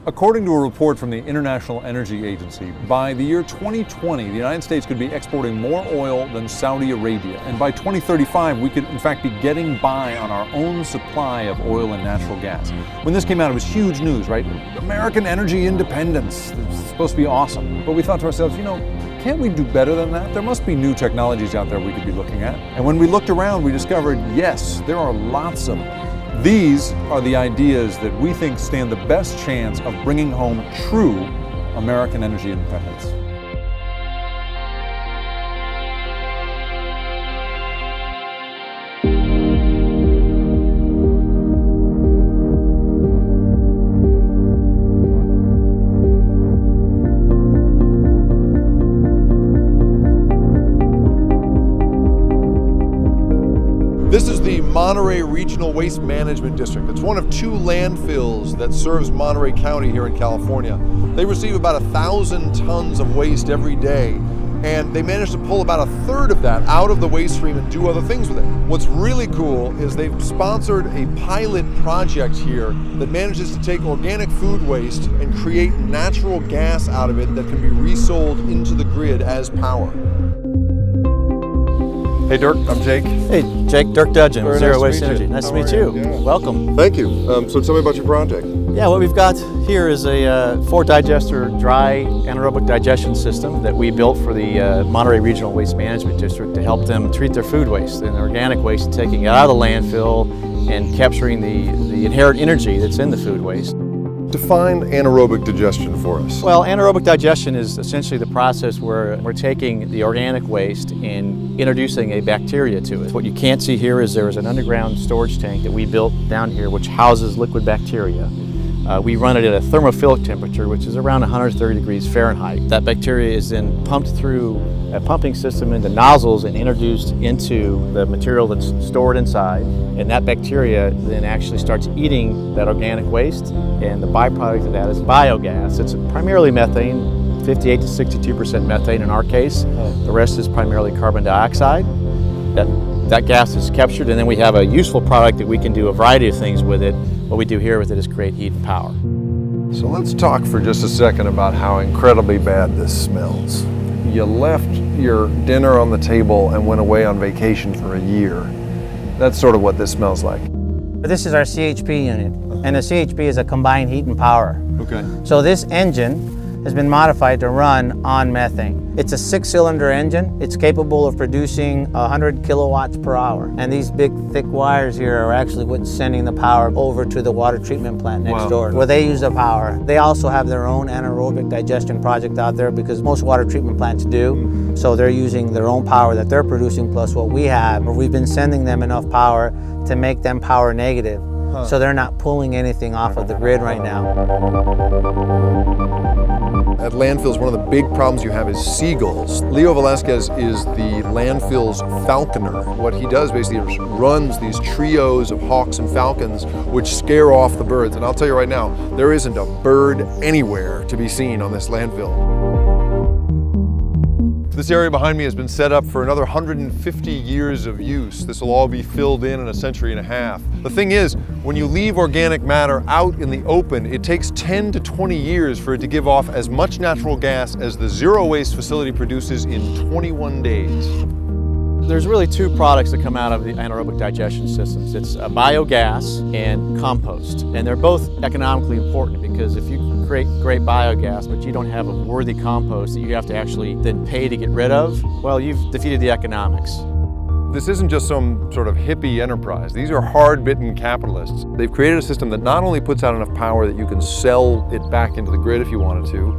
According to a report from the International Energy Agency, by the year 2020, the United States could be exporting more oil than Saudi Arabia. And by 2035, we could in fact be getting by on our own supply of oil and natural gas. When this came out, it was huge news, right? American energy independence. It's supposed to be awesome. But we thought to ourselves, you know, can't we do better than that? There must be new technologies out there we could be looking at. And when we looked around, we discovered, yes, there are lots of them. These are the ideas that we think stand the best chance of bringing home true American energy independence. This is the Monterey Regional Waste Management District. It's one of 2 landfills that serves Monterey County here in California. They receive about 1,000 tons of waste every day, and they manage to pull about 1/3 of that out of the waste stream and do other things with it. What's really cool is they've sponsored a pilot project here that manages to take organic food waste and create natural gas out of it that can be resold into the grid as power. Hey Dirk, I'm Jake. Hey Jake, Dirk Dudgeon, Very Zero nice Waste to meet Energy. you. Nice How to meet are you. you? Yeah. Welcome. Thank you. So tell me about your project. Yeah, what we've got here is a 4-digester dry anaerobic digestion system that we built for the Monterey Regional Waste Management District to help them treat their food waste and organic waste, taking it out of the landfill and capturing the inherent energy that's in the food waste. Define anaerobic digestion for us. Well, anaerobic digestion is essentially the process where we're taking the organic waste and introducing a bacteria to it. What you can't see here is there is an underground storage tank that we built down here which houses liquid bacteria. We run it at a thermophilic temperature, which is around 130 degrees Fahrenheit. That bacteria is then pumped through a pumping system into nozzles and introduced into the material that's stored inside. And that bacteria then actually starts eating that organic waste, and the byproduct of that is biogas. It's primarily methane, 58 to 62% methane in our case. The rest is primarily carbon dioxide. That gas is captured, and then we have a useful product that we can do a variety of things with it. What we do here with it is create heat and power. So let's talk for just a second about how incredibly bad this smells. You left your dinner on the table and went away on vacation for a year. That's sort of what this smells like. This is our CHP unit, and the CHP is a combined heat and power. Okay. So this engine has been modified to run on methane. It's a 6-cylinder engine. It's capable of producing 100 kilowatts per hour. And these big, thick wires here are actually what's sending the power over to the water treatment plant next door, where they use the power. They also have their own anaerobic digestion project out there because most water treatment plants do. So they're using their own power that they're producing plus what we have. We've been sending them enough power to make them power negative. So they're not pulling anything off of the grid right now. At landfills, one of the big problems you have is seagulls. Leo Velasquez is the landfill's falconer. What he does basically is runs these trios of hawks and falcons which scare off the birds. And I'll tell you right now, there isn't a bird anywhere to be seen on this landfill. This area behind me has been set up for another 150 years of use. This will all be filled in a century and a half. The thing is, when you leave organic matter out in the open, it takes 10 to 20 years for it to give off as much natural gas as the zero waste facility produces in 21 days. There's really 2 products that come out of the anaerobic digestion systems. It's biogas and compost. And they're both economically important because if you create great biogas but you don't have a worthy compost that you have to actually then pay to get rid of, well, you've defeated the economics. This isn't just some sort of hippie enterprise. These are hard-bitten capitalists. They've created a system that not only puts out enough power that you can sell it back into the grid if you wanted to,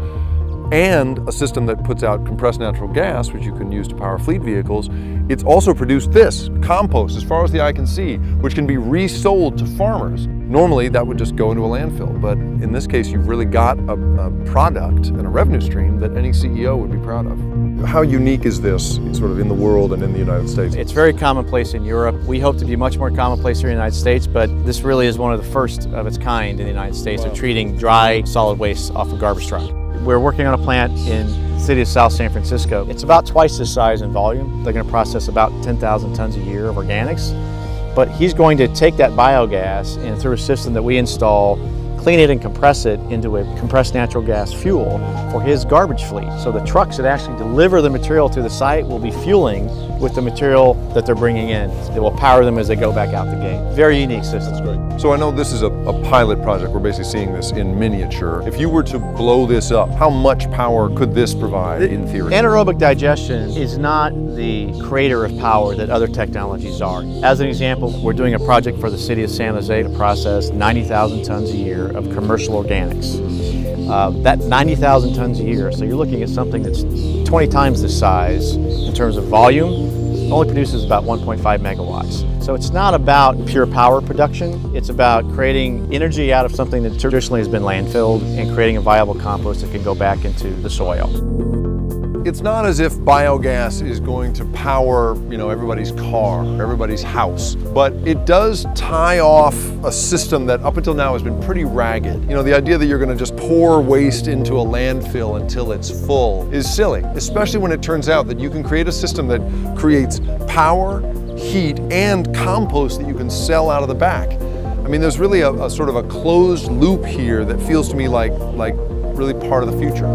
and a system that puts out compressed natural gas, which you can use to power fleet vehicles. It's also produced this, compost, as far as the eye can see, which can be resold to farmers. Normally, that would just go into a landfill, but in this case, you've really got a product and a revenue stream that any CEO would be proud of. How unique is this sort of in the world and in the United States? It's very commonplace in Europe. We hope to be much more commonplace here in the United States, but this really is one of the first of its kind in the United States of treating dry solid waste off a garbage truck. We're working on a plant in the city of South San Francisco. It's about twice this size in volume. They're going to process about 10,000 tons a year of organics. But he's going to take that biogas and through a system that we install, clean it and compress it into a compressed natural gas fuel for his garbage fleet. So the trucks that actually deliver the material to the site will be fueling with the material that they're bringing in. It will power them as they go back out the gate. Very unique system. Great. So I know this is a pilot project. We're basically seeing this in miniature. If you were to blow this up, how much power could this provide in theory? Anaerobic digestion is not the creator of power that other technologies are. As an example, we're doing a project for the city of San Jose to process 90,000 tons a year of commercial organics. That 90,000 tons a year, so you're looking at something that's 20 times the size in terms of volume, only produces about 1.5 megawatts. So it's not about pure power production, it's about creating energy out of something that traditionally has been landfilled and creating a viable compost that can go back into the soil. It's not as if biogas is going to power, everybody's car, everybody's house, but it does tie off a system that up until now has been pretty ragged. The idea that you're going to just pour waste into a landfill until it's full is silly, especially when it turns out that you can create a system that creates power, heat, and compost that you can sell out of the back. I mean, there's really a sort of a closed loop here that feels to me like really part of the future.